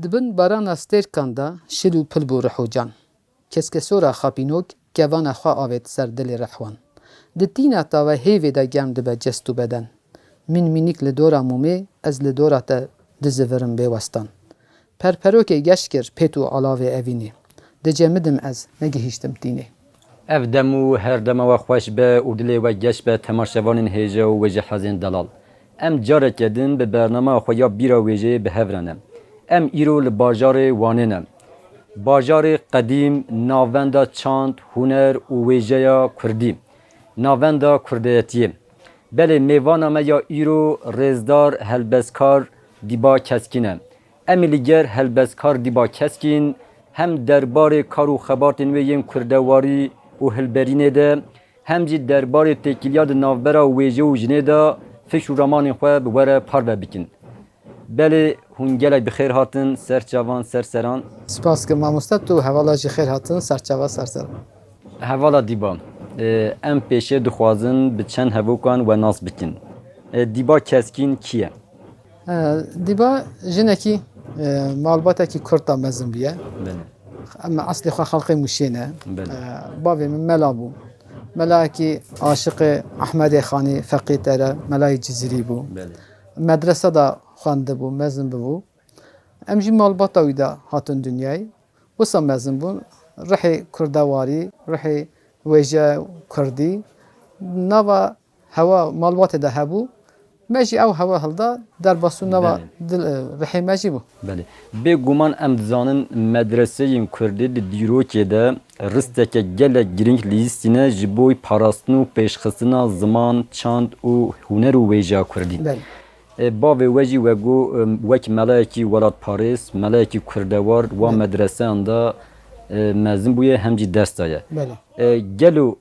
Dibin barana stêrkan da şil û pil bû rihûcan. Keskesora xapînok kevana xwe avêt ser dilê rehwan. Di tîna tawe hêvê de germ dibe cest û beden. Min mînik li dora mûmê, ez li dora te dizivirim bêwestan. Perperokê geş kir pêt û alavê evînê. Dicemidim ez, negihîştim tînê. Ev dem û her dema we xweş be û dilê we geş be temaşevanên hêje û wê ji hezên delal. Em careke din bi bername xwe ya bîra wêjeyê bihevrenin. Em îro li bajarê Wanê ne. Bajarê qedîm, navenda çand, huner û wêjeya Kurdî. Navenda kurdiyetiyê. Belê mêvana me ya îro rêzdar, helbeskar, dîba keskîn e. Em ê li ger helbeskar dîba keskîn, hem derbarê kar û xebatên wê yên kurdewarî û hilberînê de, hem jî derbarê têkiliya di navbera wêje û jinê de fiş û ramanên xwe bi were parve bikin. Belê hûn gelek bi xêr hatin, serçavan, serseran. Spas ke mamoste tu hevala jî xêr hatin, serçava serser. Hevala dîba. Em pêşê dixwazin bi çend hevokan we nas bikin. Dîba keskîn kî ye? Dîba jinekî malbatekî Kurd da mezin bûye. Em eslê xwe xelkê Mûşê ne. Bavê min mela bû. Melayekî aşiqê Ehmedê Xanî feqî tere, melayê Cizîrî bû. Medrese da xwendibû, mezin bibû. Em jî malbata wî de hatin dunyayê. Wisa mezin bûn, rihê kurdewarî, rihê wêje Kurdî. Nava hewa malbatê de hebû. Me jî ew hewa hilda derbasû nava rihê me jî bû. Belê. Bêguman em dizanin medreseyên Kurdî di dîrokê de risteke gelek girîng lîstîne ji bo parastin û pêşxistina ziman, çand û huner û wêjeya Kurdî. Bavê we jî wego wek melayekî welat Parêz, melayekî kurdewar wa medreseyan da mezin bûye hem jî ders daye. Gelo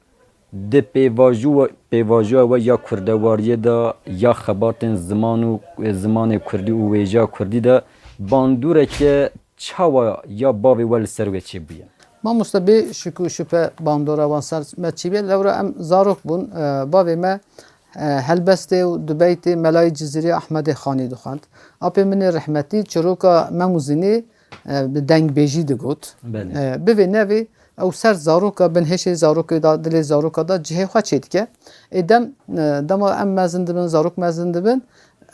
di pêvajoya we ya kurdewariyê de ya xebatên ziman û zimanê Kurdî û wêjeya Kurdî de bandoreke çawa ya bavê we li ser wê çêbûye? Mamoste bê şik û şüphe bandora wan ser me çîbê lewra em zarok bûn. Bavê me helbestê û dibeytê melayê Cizîrî Ehmedê Xanî dixwand. Apê min ê rihmetî çiroka Memûzinê bi dengbêjî digot. Bi vê nevê ew ser zaroka bin hêşê zarokê da dilê zaroka da cihê xwe çê dike. Dema em mezin dibin, zarok mezin dibin.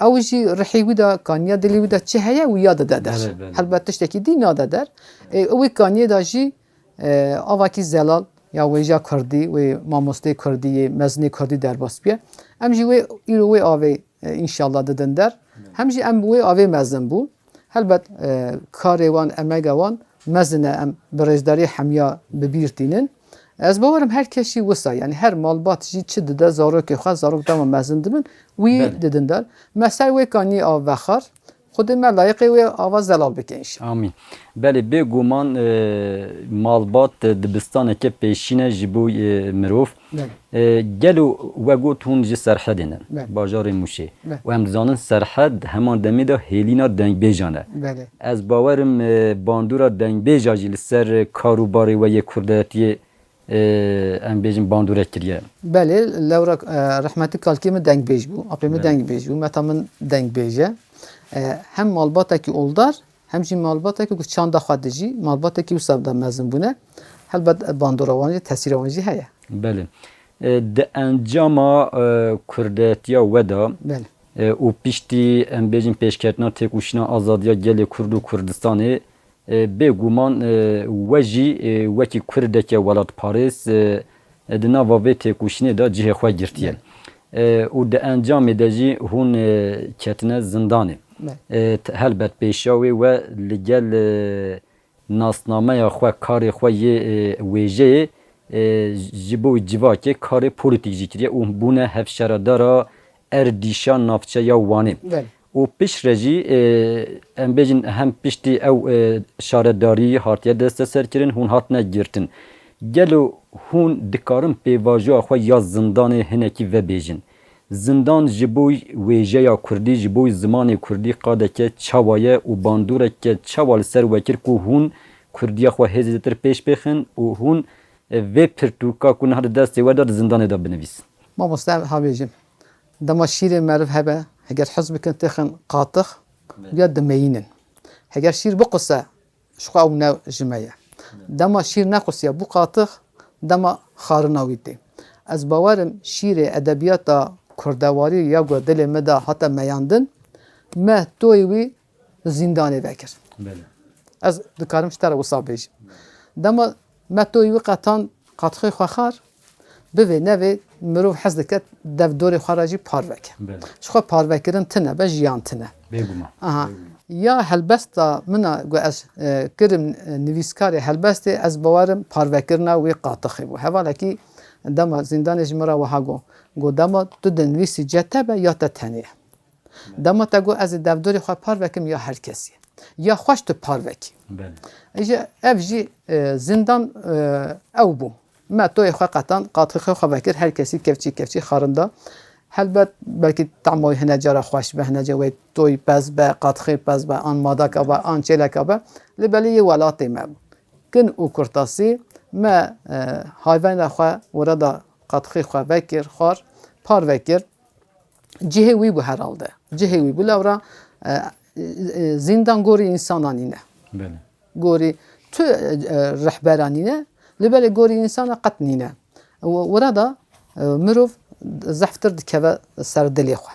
Ew jî rihê wî de kaniya dilê wî de çi heye wî ya dide der. Helbet tiştekî dî nade der. Wê kaniyê da jî avakî zelal ya wêja Kurdî, wê mamosteyê Kurdiyê, mezinê Kurdî derbas biye. Em jî wê îro wê avê înşallah didin der. Hem jî em wê avê mezin bû. Helbet karê wan, emega wan mezine em bi rêzdarî hemiya bibîrtînin. Ez bawerim her kesî wisa, yani her malbat jî çi dide zarokê xwe, zarok dema mezin dibin, wî didin der. Me ser wê kaniyê av vexar, xudê me layıqê wê ava zelal bike înşallah. Amîn. Belê bêguman malbat dibistaneke pêşîne ji bo mirov. Gelo we got hûn ji serhedê ne, bajarê Mûşê. û em dizanin serhed heman demê de hêlîna dengbêjan e. Ez bawerim bandora dengbêja jî li ser kar û barê we yê kurdiyetiyê em bêjin bandorek kiriye. Belê lewra rehmetî kalkê min dengbêj bû, apê min dengbêj bû, meta min dengbêje. Hem malbatekî oldar, hem jî malbatekî ku çanda xwe dijî, malbatekî wisa da mezin bûne. Helbet bandora wan jî tesîra wan jî heye. Belê. Di encama kurdiyetiya we da û piştî em bêjin pêşketina têkoşîna azadiya gelê Kurd û Kurdistanê bêguman we jî wekî Kurdeke welat Parêz di nava vê têkoşînê de cihê xwe girtiye. û di encamê de jî hûn ketine zindanê. Helbet pêşiya wê we li gel nasnameya xwe karê xwe yê wêjeyê ji bo civakê karê polîtîk jî kiriye û bûne hevşeredara erdîşa navçeya Wanê. û piştre jî em bêjin hem piştî ew şaredarî hatiye desteserkirin hûn hatine girtin. Gelo hûn dikarin pêvajoya xwe ya zindanê hinekî vebêjin. Zindan ji bo wêjeya Kurdî, ji bo zimanê Kurdî qadeke çawa ye û bandoreke çawa li ser wekir ku hûn Kurdiya xwe hêzê tir pêş bixin û hûn vê pirtûka ku niha di destê we da di zindanê de binivîsin. Mamoste habêjim. Dema şîrê meriv hebe, eger hez bikin têxin qatix ya dimeyînin. eğer şiir bu kısa şu an ne cümleye dema şiir ne kısa bu katık dema xarına uydu az bavarım şiir edebiyata kurdavari ya go dile me da hatta meyandın me toyvi zindane vekir az dikarim ştara wisa bejim dema me toyvi qatan qatxi xaxar bivê nevê mirov hez dike devdorê xwe re jî parveke ji xwe parvekirin tune be jiyan tune aha ya helbesta mina gu ez kirim nivîskarê helbestê ez bawerim parvekirina wê qatixê bû hevalekî dema zindanê ji min re wiha got dema tu di nivîsî ce te be ya te tenê ye dema te got ez ê devdorê xwe parvekim ya her kesî ya xweş tu parvekî ev jî zindan ew bû me toyê xwe qetan qatixê xwe vekir her kesî kevçî xarında helbet belkî temaî hine cara xweş be hine wê toy pez be qatixê pez be an madaka be an çêleka be li belê yê welatê me bû kin û kurtasî me hayvena xwe were da qatixê xwe vekir xwar par vekir cihê wî bû herhalde cihê wî bû lewra zindan gorî însanan îne gorî tu rehberan îne li belê gorî însana qet nîne were da mirov zehftir dikeve ser dilê xwe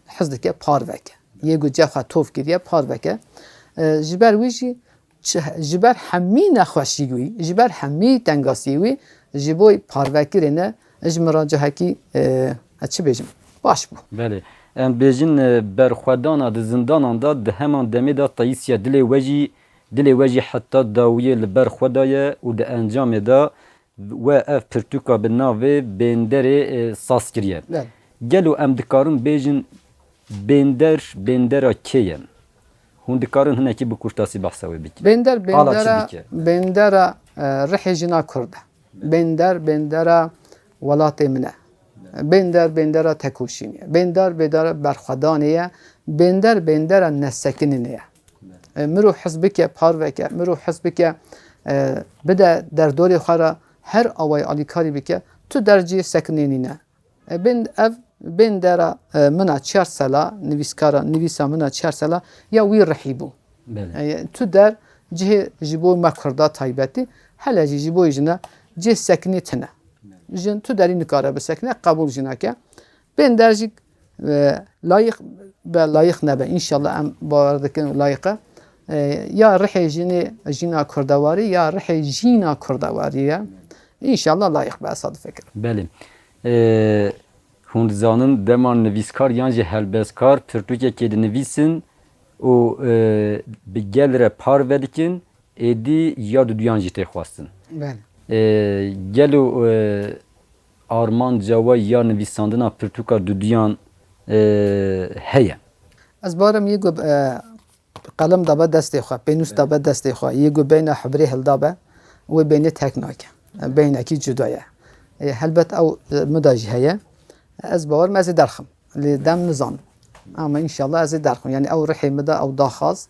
hez dike par veke yê got cexa tov kiriye par veke ji ber wî jî ji ber hemî nexweşî wî ji ber hemî tengasî wî ji bo parvekirê ne ji min re cihekî çi bêjim baş bû em bêjin berxwedana di zindanan da di heman demê da tayîsiya dilê we jî heta dawiyê li ber xwe da ye û di encamê da we ev pirtûka bi navê bênderê sas kiriye gelo em dikarin bêjin bêndera kê ye hûn dikarin hinekî bi kurtasî behsa wê bikin bêndera rihê jina Kurd e bêndera welatê min e bêndera tekûşînê ye bêndera berxwedanê ye bêndera nesekinînê ye mirov hez bike par veke mirov hez bike bide derdorê xwe re her awayê alîkarî bike tu derciyê sekinênîne ev bêndera mina çar sala nivîsa mina çar sala ya wî rihî bû tu der cihê ji bo me Kurda taybetî hele jî ji bo jine cih sekinî tune jin tu derî nikare bisekine qebûl jî nake bênder jî layık nebe înşallah em bawer dikin layık e ya rihê jîna kurdawarî ya rihê jîna kurdawarî ye İnşallah layık be esad fikir. Belê. Hûn dizanin dema nivîskar yan jî helbeskar pirtûkekê dinivîsin û bi gel re par vedikin êdî ya du duyan jî tê xwastin. Gelo armanca we ya nivîsandina pirtûka du duyan heye. Ez barim yê got qelem da be destê xwe pênûs da be destê xwe yê got beyna hebrê hilda be wê bênê tek nake beynekî cuda ye helbet ew min da jî heye ez bawerim ez ê derxim lê dem nizanim ama înşallah ez ê derxim yani ew rihê min da ew daxwaz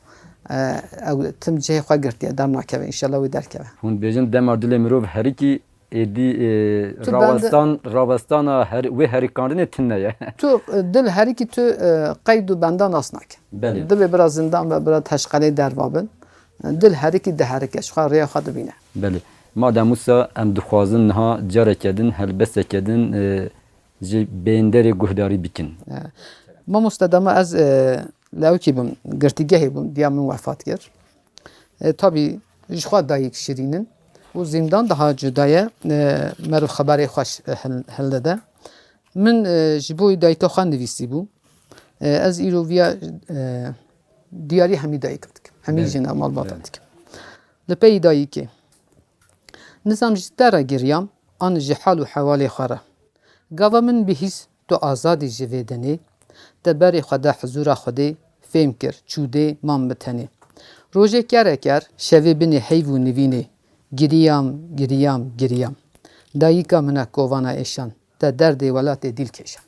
ew tim cihê xwe girtiye dernakeve înşallah wê derkeve hûn bêjin dema dilê mirov herîkî êdî rawestana wê herîkandinê tin ye tu dil herîkî tu qeyd û benda nas nake divê biraz zindan ve biraz teşqelê dervabin dil herîkî diherike ji xwe rêya xwe dibîne belê madem wisa em dixwazin niha careke din helbeseke din ji bênderê guhdarî bikin mamoste dema ez lewkî bim girtîgehê bûm diya min wefat kir tabî ji xwe dayîk şirînin û zindan daha cuda ye merv xeberê xweş hildide min ji bo dayîka xwe nivîsî bû ez îro viya diyarî hemî dayîka dikim hemî jina malbata dikim li peyî dayîkê nizam ji te re giriyam an ji hal û hewalê xwe re gava min bihîst tu azadî ji vê denê te berê xwe de huzûra Xwedê fêm kir çûdê mam bi tenê rojê kereker şevê binê heyv û nivînê giriyam dayîka min e kovana êşan te derdê welatê dîl kêşan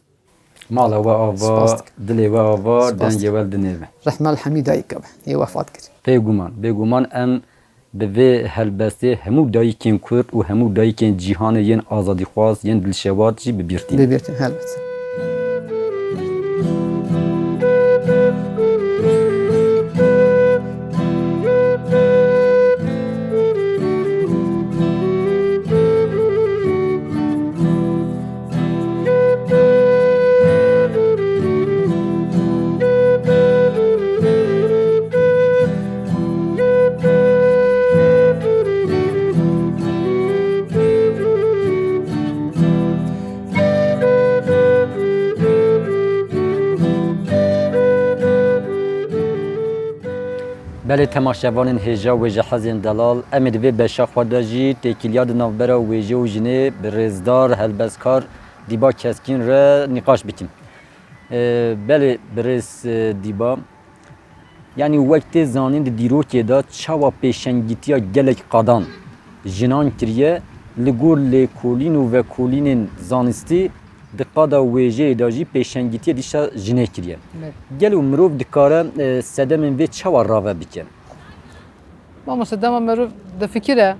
mala we ava dilê we ava dengê we dinêve rehmel hemî dayîka be ê wefat kir bêguman em bi vê helbestê hemû dayîkên Kurd û hemû dayîkên cîhanê yên azadîxwaz yên dilşewat jî bibîrtîn helbet بله تماشاوانین هجا و جهازین دلال امید و بشا خودجی تکیلیاد نوبرا و جو جنه برزدار هلبسکار دیبا کسکین را نقاش بکیم. بله برز دیبا yani وقتی زانین دیرو که دا چوا پیشنگیتیا گلک قادان جنان کریه لگور لکولین و کولین زانستی دقادا ویژه داجی پیشنگیتیا دیشا جنه کریه گل و مروف دکاره سدمن و چوا راوه بکن ما مصدما مرو ده fikire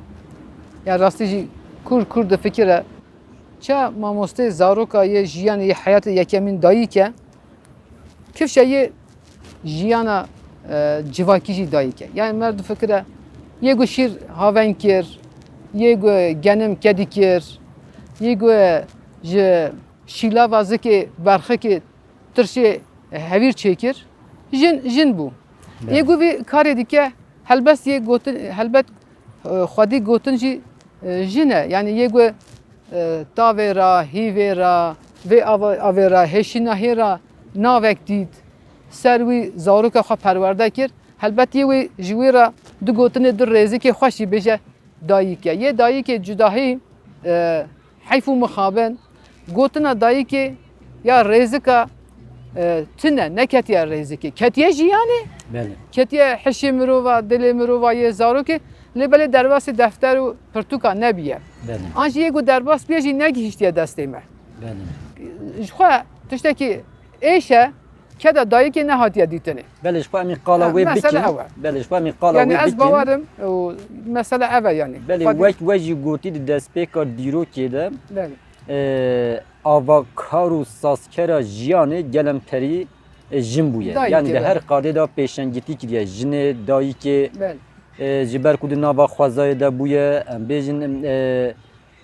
ya rastî kur de fikire ça mamoste zaroka ye jiyan ye hayat yekemin dayı ke kifşe ye jiyana civaki jî dayı ke yani mer de fikire ye go şir haven kir ye go genim kedi kir ye go je şilava zeki berxe ki tırşı hevir çekir jin bu ye go vi karê dike helbest ye gotin helbet xwedî gotin jî jine yani ye go tavêra hîvêra vê avêra hêşîna hêra navek dît ser wî zaroka xwe perwerde kir helbet ye wê ji wê re du gotinê du rêzikê xweş jî bêje dayîk e yê dayîkê cudahî heyf û mixabin gotina dayîkê ya rêzika tune neketiye rêzikê ketiye jî yanê ketiye hişê mirova dilê mirova yê zarokê lê belê derbasê defter û pirtûka nebiye an jî yê ku derbas bêje jî negihîştiye destê me ji xwe tiştekî êş e keda dayîkê nehatiye dîtinê بله شو امی قالا وی بکن بله شو امی قالا yani وی ez بکن bawarım û mesele ev e yani بله وقت وجی گوتی دستپیکا دیرو کده آواکار و ساسکرا جیانه گلم پری جن بویه یعنی ده هر قاده دا پیشنگیتی کریه جن دایی که جبر کود نوا خوازای دا بویه بیجن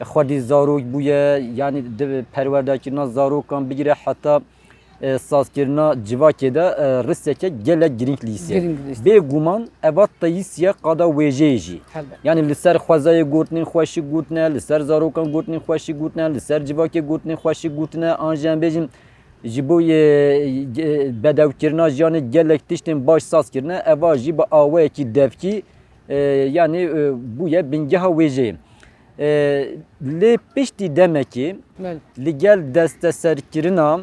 خودی زاروک بویه یعنی ده پرورده کرنا زاروکان بگیره حتی سازکرنا civakê de risteke gelek girink lîsiye. Bêguman evat tayîsiye qada wêjeyê jî. Yani li ser xwezayê gotinên xweşî gotine, li ser zarokan gotinên xweşî gotine, li ser civakê gotinên xweşî gotine, an jî em bêjin ji bo bedewkirina jiyanê gelek tiştên baş sazkirine eva jî bi awayekî devkî yani bûye bingeha wêjeyê. Lê piştî demekî li gel desteserkirina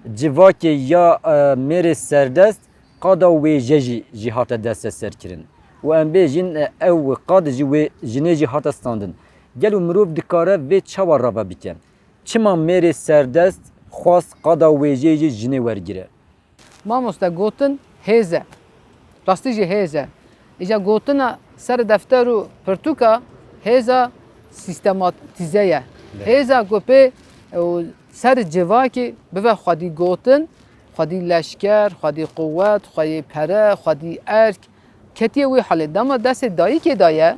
civakê ya mêrê serdest qada wêje jî hate desteserkirin û em bêjin ew qad jî wê jinê jî hate standin gel û mirov dikare vê çawa rava bike çima mêrê serdest xwast qada wêjeyê jî jinê wergire mamoste gotin hêz e rastî jî hêz e îja gotina ser defter û pirtûka hêza sîstematîze ye hêza gopê û ser civakê bibe xwedî gotin xwedî leşker xwedî quwet xwedî pere xwedî erk ketiye wê helê dema destê dayîkê de ye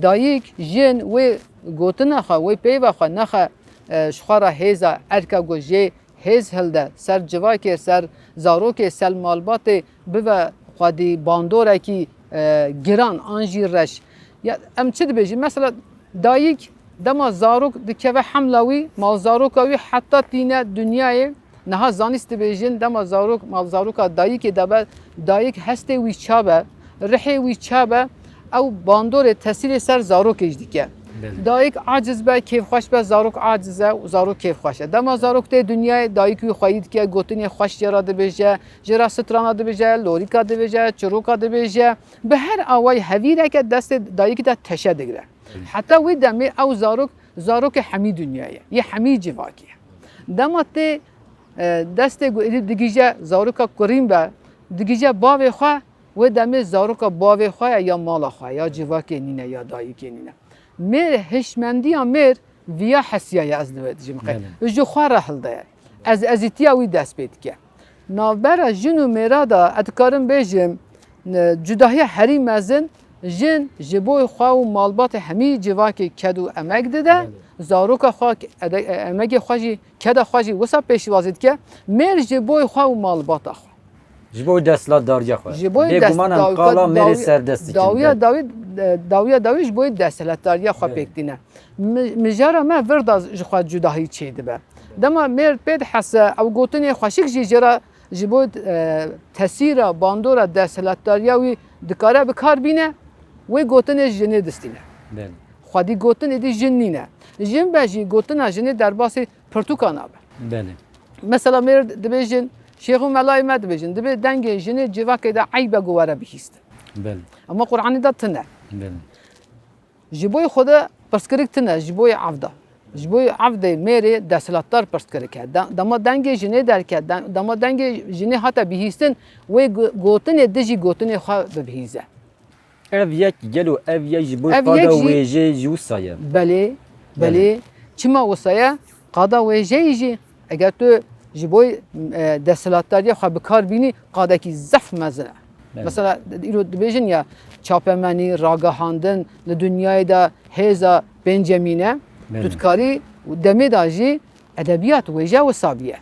dayîk jin wê gotina xwe wê peyva xwe nexe ji xwe re hêza erka got jê hêz hilde ser civakê ser zarokê ser malbatê bibe xwedî bandorekî giran an jî reş ya em çi dibêjin mesela dayîk dema zarok dikeve hemla wî mal zaroka wî heta tîne dünyayê niha zanîst dibêjin dema zarok mal zaroka dayîkê de be dayîk hestê wî çabe rihê wî çabe ew bandorê tesîrê ser zarokê jî dike dayîk aciz be kêfxweş be zarok aciz e û zarok kêfxweş e dema zarok tê dünyayê dayîk wî xweyî dike gotinê xweş jê ra dibêje jê ra strana dibêje lorîka dibêje çiroka dibêje bi her awayî hevîreke destê dayîkê de teşe digire Heta wê demê ew zarokê hemî dünyayê yê hemî civakê dema tê destê digîje zaroka kurîn be digîje bavê xwe wê demê zaroka bavê xwe ye ya mala xwe ya civakê nîne ya dayîkê nîne mêr hişmendiya mêr viya hesiya ye ez dibêjim ji xwe re hilde ye ez ezîtiya wî dest pê dike navbera jin û mêra da ez dikarim bêjim cudahiya herî mezin jin ji bo xwe û malbatê hemî civakê ked û emek dide zaroka xwe emekê xwe jî keda xwe jî wisa pêşîwazî dike mêr ji bo xwe û malbata xwe ji bo desthilatdariya xwe bêguman em qala mêrê serdest dikin dawiya dawî ji bo desthilatdariya xwe pêk dîne mijara me vir da ji xwe cudahî çê dibe dema mêr pê dihese ew gotinê xweşik jî jê ra ji bo tesîra bandora desthilatdariya wî dikare bi kar bîne wê gotinê jinê distîne. بله Xwedî gotin êdî jin nîne. Jin be jî gotina jinê derbasî pirtûka nabe. بله Mesela mêr dibêjin Şeyxû melayê me dibêjin dibe dengê jinê civakê de eybe gu were bihîstin. بله Ama Qur'anî de tune. بله Ji bo xwe de pirskirik tune ji bo evda. Ji bo evdê mêrê desthilatdar pirskirik e. Dema dengê jinê derke, dema dengê jinê hate bihîstin wê gotinê di jî gotinê xwe bibihîze. ev yek gelo ev yek ji bo Ev qada yek jî- wêjê jî wisa ye Belê, belê. Çima wisa qada wêjeyî jî eger tu ji bo desthilatdariya xwe bi kar bînî qadekî zef mezin e. Evet. Mesela îro dibêjin ya çapemenî, ragihandin li dünyayê de hêza Benjamîne Evet. tutkarî demê da jî edebiyat wêje wisa bîye.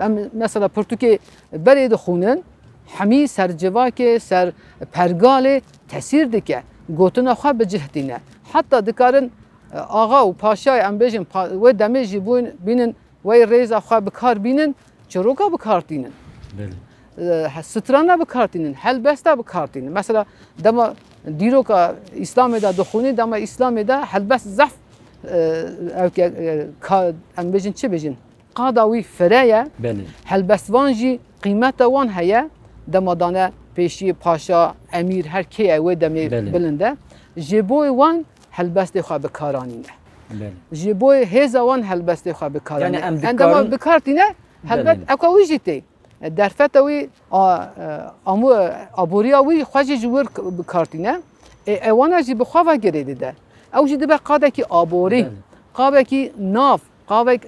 Em mesela Pirtûkê berê dixwînin hemî ser civakê, ser pergalê tesîr dike. Gotina xwe bi cih dîne. Hatta dikarin axa û paşayê em bêjin wê demê jî bînin wê rêza xwe bi kar bînin, çîroka bi kar tînin. بله Strana bi kar tînin, helbesta bi kar tînin. Mesela dema dîroka İslamê de dixwînî, dema İslamê de helbest zef em bêjin çi bêjin? Qada wî fire ye, بله helbestvan jî qîmeta wan heye, dema dane pêşî paşa, emîr her kê wê demê Belê. bilin de ji bo wan helbestê xwe bi kar anîne. بله Ji bo hêza wan helbestê xwe bi kar Yani anîne. em Endama dikarin- bi kar tîne helbet Belê. eka wî jî tê. Derfeta wî aboriya wî xwe jî ji wir bi kar tîne. Ewana jî bi xwe vegirê dide. Ew jî dibe qadekî aborî, Belê. qadekî nav,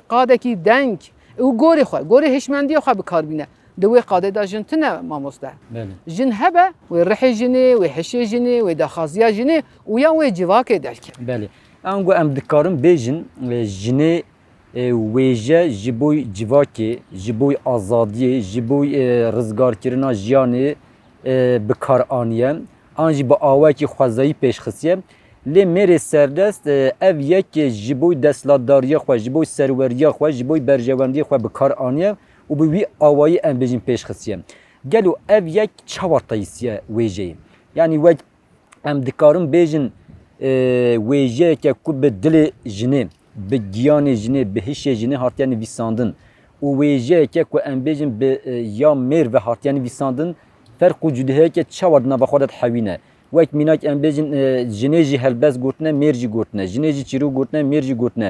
qadekî deng û gorê xwe, gorê hişmendiya xwe bi kar bîne. Di wê qadê de jin tune mamoste. بله Jin hebe wê rihê jinê, wê hişê jinê, wê daxaziya jinê û ya wê civakê derke. بله انگو ام دکارم بیجن جنه ویژه جبوی جواکی جبوی آزادی جبوی رزگار کرنا جیانی بکار آنیم آنجی با آواکی خوازایی پیش خسیم لی میری سردست اف یک جبوی دستلاتداری خو جبوی سروری خو جبوی برجواندی خو بکار آنیم و به وی آوایی ام بیجن پیش خسیم گلو اف یک چوارتایسیه ویژه یعنی وک ام دکارم بیجن ویژه که کو به دل جنه به گیان جنه به هیچ جنه هاتیان ویساندن و ویژه که کو ام بیجن به یا مر و هاتیان ویساندن فرق وجوده که چوارد نبخواد حوینه و یک میناک ام بیجن جنه جی هلبس گوتنه مرجی گوتنه جنه جی چیرو گوتنه مرجی گوتنه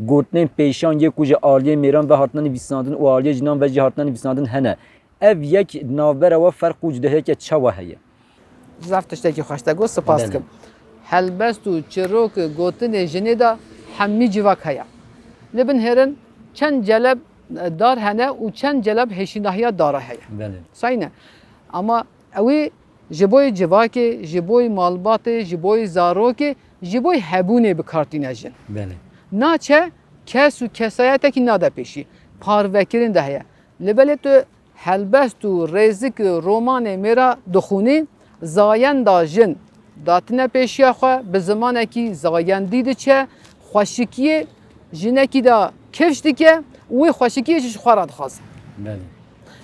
گوتنه پیشان یک کوجه عالیه میران و هاتنان ویساندن و عالیه جنان و جی هاتنان ویساندن هنه ev یک ناور و فرق وجوده که چوا هیه Zaf tiştekî xweş te got spas dikim. Helbest û çirok gotinê jinê de hemî civak heye. Li bin herin çend celeb dar hene û çend celeb hêşînahiya dara heye. بله Sayne. Ama ew ji bo civakê, ji bo malbatê, ji bo zarokê, ji bo hebûnê bikartîne jin. بله Naçe kes û kesayetekî nade pêşî. Parvekirin de heye. Li belê tu helbest û rêzik romanê mêra dixwînî zayen da jin datine pêşiya xwe bi zimanekî zayendî diçe xweşikiyê jinekî de kevş dike û wê xweşikiyê jî ji xwe re dixwaze. بله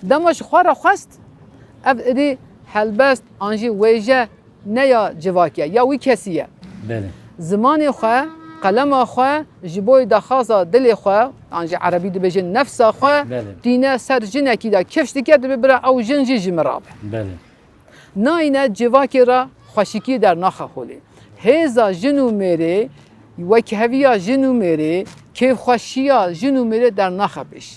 Dema ji xwe re xwest ev êdî helbest an jî wêje neya civakê ya wî kesî ye. بله Zimanê xwe قلما خو ji bo daxaza dilê xwe an jî erebî dibêjin nefsa xwe dîne ser jinekî de kevş dike dibe bira ew jin jî ji mirabe. بله Nayîne civakê re xweşikî dernaxe holê. Hêza jin û mêrê wekheviya jin û mêrê kêfxweşiya jin û mêrê dernaxe pêş.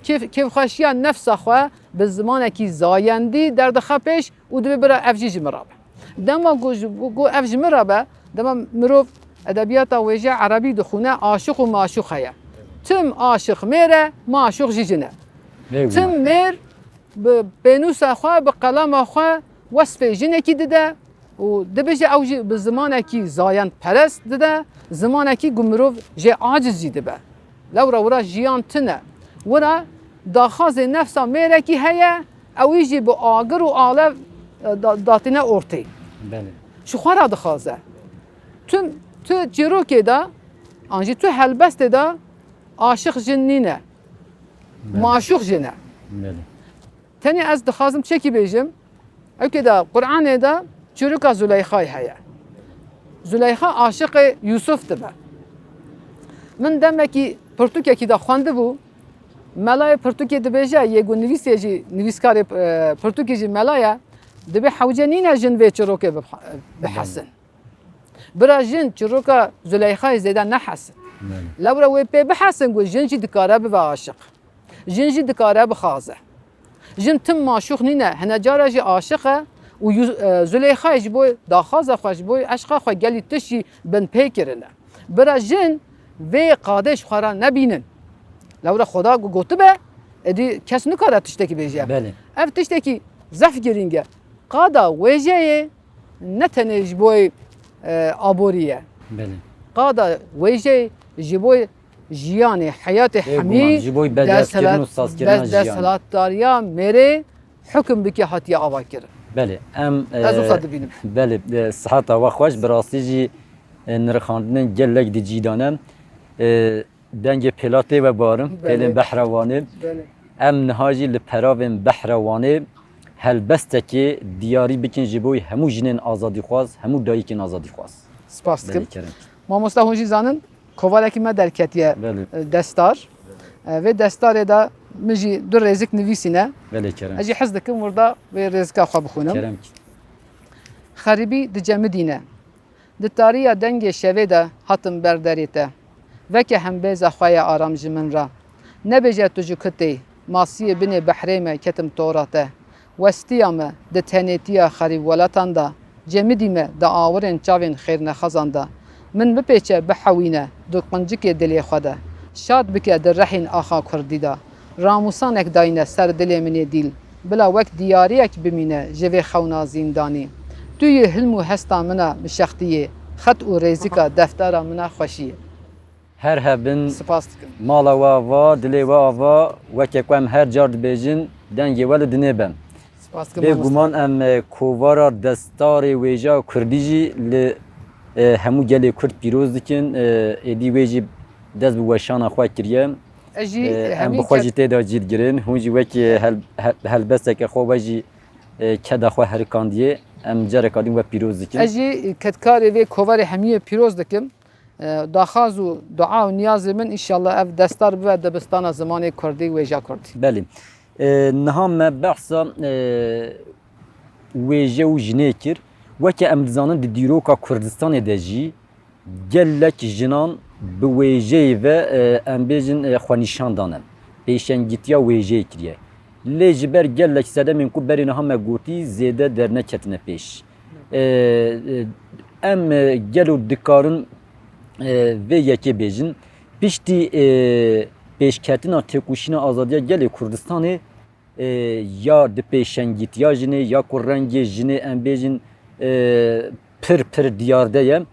Kêfxweşiya nefsa xwe bi zimanekî zayendî derdixe pêş û dibe bira ev jî ji mirabe. Dema got ev ji mirabe dema mirov edebiyata wêje erebî dixwîne aşiq û maşûq heye. Tim aşiq mêr e, maşûq jî jin e. Tim mêr bi pênûsa xwe bi qelema xwe wespê jinekî dide û dibêje ew jî bi zimanekî zayend perest dide, zimanekî ku mirov jê aciz jî dibe. Lewra wira jiyan tune. Wira daxazê nefsa mêrekî heye, ew jî bi agir û alev datîne ortê. بله Ji xwe re dixwaze. Tu çîrokê de an jî tu helbestê de aşiq jin nîne. Maşûq jin e. بله Teni ez dixwazim çekî bêjim evkê de Qur'anê de çûrika Züleyxayê heye. Züleyxa aşiqê Yusuf dibe. Min demekî pirtûkekî de xwendibû, melayê pirtûkê dibêje yê ku nivîsê jî nivîskarê pirtûkê jî melaya dibe hewce nîne jin vê çirokê bihesin. Bira jin çiroka Züleyxayê zêde nehesin. Lewra wê pê bihesin ku jin jî dikare bibe aşiq. Jin jî dikare bixaze. Jin tim maşûx nîne, hene cara jî aşiq e û Züleyxayê ji bo daxwaza xwe ji bo eşqa xwe gelî tişt jî bin pê kirine. Bira jin vê qadê ji xwe ra nebînin. Lewra Xweda gotibe, êdî kes nikare tiştekî bêje. Ev tiştekî zef girîng e. Qada wêjeyê ne tenê ji bo aborî ye. Qada wêjê ji bo jiyanê heyatê hemî desthilatdariya mêrê hukm bike hatiye ava kirin. Belê em Ez wisa dibînim. Belê sihata we xweş bi rastî jî nirxandinên gelek di cîdanem dengê pêlatê ve barim pêlên behrewanê em niha jî li peravên behrewanê helbestekê diyarî bikin ji bo hemû jinên azadîxwaz, hemû dayîkên azadîxwaz. Spas dikim. Mamosta hûn jî zanin kovalekî me derketiye destar. Vê destarê de min jî du rêzik nivîsîne. Ez jî hez dikim burada vê rêzika xwe bixwînim. Xerîbî di cemidîne. Di tariya dengê şevê de hatim berderê te. Veke hembêza xwe ye aram ji min ra. Nebêje tu ji kitê, masiyê binê behrê me ketim tora te. Westiya me di tenêtiya xerîb welatan da. Cemidî me di awirên çavên xêrnexezan da. Min bipêçe bihewîne du qincikê dilê xwe de. Şad bike di rehên axa Kurdî da. Ramûsanek dayîne ser dilê minê dîl. Bila wek diyariyek bimîne ji vê xewna zîndanî. Tu yê hilm û hesta mina mişextiyê. Xet û rêzika deftera mina xweşiyê. Her hebin Spas dikim. mala we ava, dilê we ava, wekê ku em her car dibêjin dengê we li dinê ben. Bêguman em kovara destarê wêja Kurdî jî li hemû gelê Kurd pîroz dikin. Êdî wê jî dest bi weşana xwe kiriye. Em bi xwe jî tê de cîrgirin. Hûn jî wekî helbesteke xwe we jî keda xwe herikandiye. Em careka din we pîroz dikin. Ez jî ketkarê vê kovarê hemiyê pîroz dikim. Daxwaz û dua û niyazê min înşallah ev destar bibe dibistana zimanê Kurdî wêja Kurdî. Belê. Niha me behsa wêje û jinê kir. Weke em dizanin di dîroka Kurdistanê de jî gelek jinan bi wêjeyê ve em bêjin xwenîşan danin. Pêşengîtiya wêjeyê kiriye. Lê ji ber gelek sedemên ku berê niha me gotî zêde derneketine pêş. Em gelo dikarin vê yekê bêjin piştî pêşketina têkoşîna azadiya gelê Kurdistanê ya di pêşengîtiya jinê ya ku rengê jinê em bêjin pir diyar de ye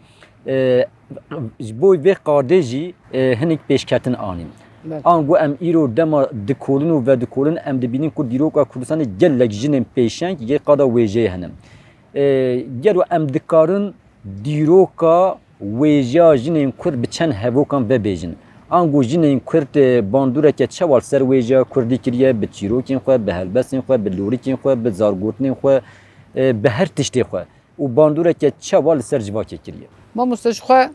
ji bo vê qadê jî hinek pêşketin anîn. An gu em îro dema dikolin û vedikolin em dibînin ku dîroka Kurdistanê gelek jinên pêşeng yê qada wêjeyê hene. Gelo em dikarin dîroka wêja jinên Kurd bi çend hevokan vebêjin. An gu jinên Kurd bandoreke çewal ser wêja Kurdî kiriye bi çîrokên xwe, bi helbestên xwe, bi lorîkên xwe, bi zargotinên xwe, bi her tiştê xwe. û bandoreke çewal ser civakê kiriye. Mamosta ji xwe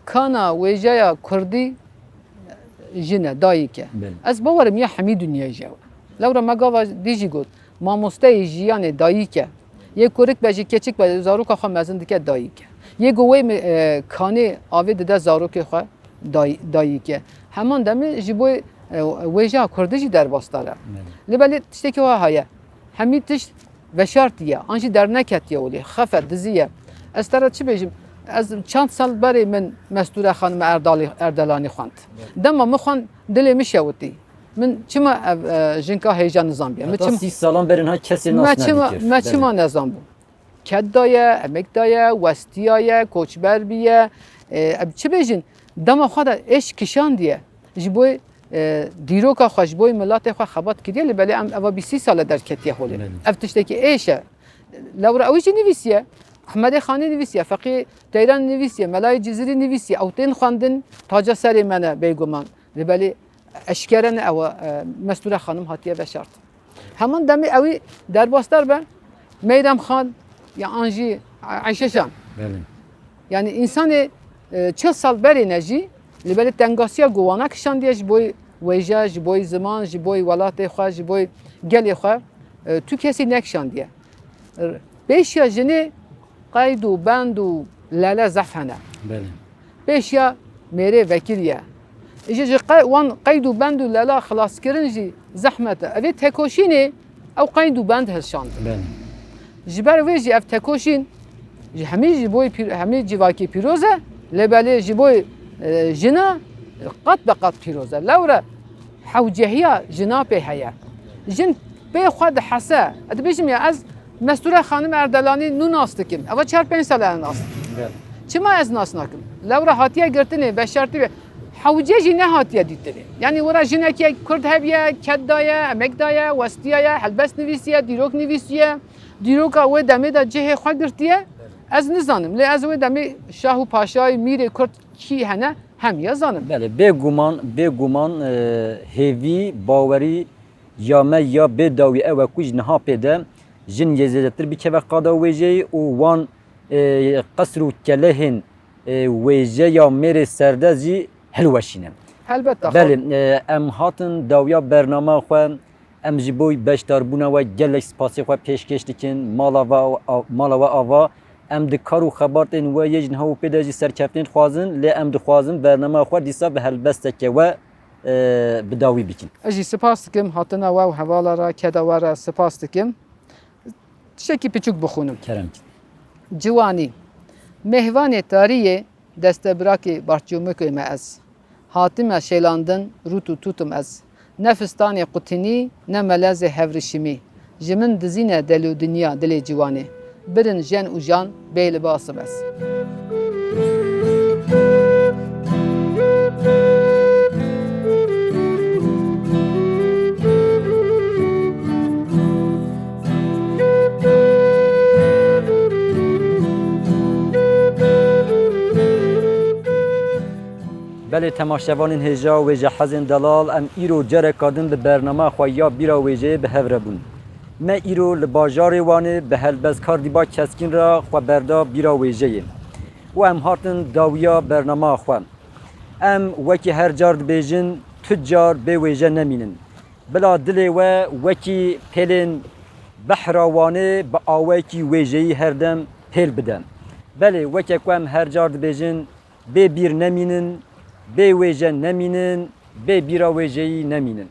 kana wêjaya Kurdî jine dayîk e. Ez bawerim ya hemî dunyayê jî. Lewra me gava dî jî got mamosteyê jiyanê dayîk e. Yê kurik be jî keçik be zaroka xwe mezin dike dayîk e. Yê ku wê kanê avê dide zarokê xwe dayîk e. Heman demê ji bo wêja Kurdî jî derbasdar e. Li belê tiştekî wa heye. Hemî tişt veşartiye, an jî derneketiye olê, xefe diziye. Ez tere çi bêjim? Ez çand sal berê min Mestûre xanime Erdelanî xwend. Dema min xwend dilê min şewitî. Min çima ev jinka hêja nizamiye. Heta 30 salan berin ha kesê nas nedikir. Me çima nezam bû. Ket daye, emek daye, westiya ye, koçber biye. Ev çi bêjin? Dema xwe de êş kişan diye. Ji bo dîroka xwe ji bo milatê xwe xebat kiriye li belê em eva 20 sale derketiye holê. Ev tiştekî êş e. Lewra ew jî nivîsiye. Ahmedê Xanî nivîsiye, Feqî Teyran nivîsiye, Melayê Cizîrî nivîsiye. Ew tên xwendin taca serê me ne bêguman. Li belê eşkere ne ew Mestûre xanim hatiye veşart. Hemen demi evi derbastar ben. Meyrem Khan ya Anji Ayşe Şam. Bəli. Yani insanı 40 sal beri neji libeli tengasiya govana kişan diye jiboy veja, jiboy zaman, jiboy velatê xwe, jiboy gelê xwe tu kesî nekişan diye. 5 ya jini qayd û bend û lele zef hene. Bəli. 5 ya mêrê vekil ye. Ji wan qayd û bend û lela xelaskirin jî zehmet e. Evê tekoşînê ew qayd û bend hilşand. Bəli. Ji ber wê jî ev tekoşîn ji hemî ji boî hemî civakê pîroz e, lêbelê ji boî jina qat be qat pîroz e. Lewre hewcehiya jina pê heye. Jin pê xwe dihese. Ez dibêjim ya ez Mesture Xanim Erdelanî nû nas dikim. Eva 4-5 sal e nas. Bəli. Çima ez nas nakim? Lewre hatiye girtinê beşertî ve hewce jî ne hatiye dîtinê. Yani wera jinekê Kurd hebiye, ket daye, emek daye, westiye ye, helbest nivîsiye, dîrok nivîsiye. Dîroka wê demê de cihê xwe girtiye. Ez nizanim. Lê ez wê demê şah û paşayê mîrê Kurd kî hene hemiye zanim. Bəli, bêguman hêvî, bawerî ya me ya bêdawî ew e ku ji niha pê de jin yêzêdetir bikeve qada wêjeyê û wan qesr û kelehên wêje ya mêrê serdest jî hilweşîne. Helbette. Belê em hatin dawiya bername xwe em ji bo beşdarbûna we gelek spasê xwe pêşkêş dikin mala we ava em di kar û xebatên we yê ji niha û pê de jî serkeftên dixwazin lê em dixwazin bername xwe dîsa bi helbesteke we bi dawî bikin. Ez jî spas dikim hatina we û hevalara keda we re spas dikim. Tiştekî piçûk bixûnim. Kerem. Ciwanî. Mehvanê tariyê destebirakê Barçûmikê me ez. Hatime şêlandin rût û tutum ez. Ne fistanê qutinî ne melezê hevrişimî. Ji min dizîne del û dinya dilê ciwanê. Birin jen û jan bê libasım ez. Belê temaşevanên hêja wêje hezên delal em îro cereka din bi bername xwe ya bîra wêjeyê bi hev re bûn. Me îro li bajarê Wanê bi helbestkar dîba keskin re xwe berda bîra wêjeyê. û em hatin dawiya bername xwe. Em wekî her car dibêjin tu car bê wêje nemînin. Bila dilê we wekî pêlên behra Wanê bi awayekî wêjeyî herdem pêl bide. Belê weke ku em her car dibêjin bê bîr nemînin, bê wêje nemînin, bê bîra wêjeyî nemînin.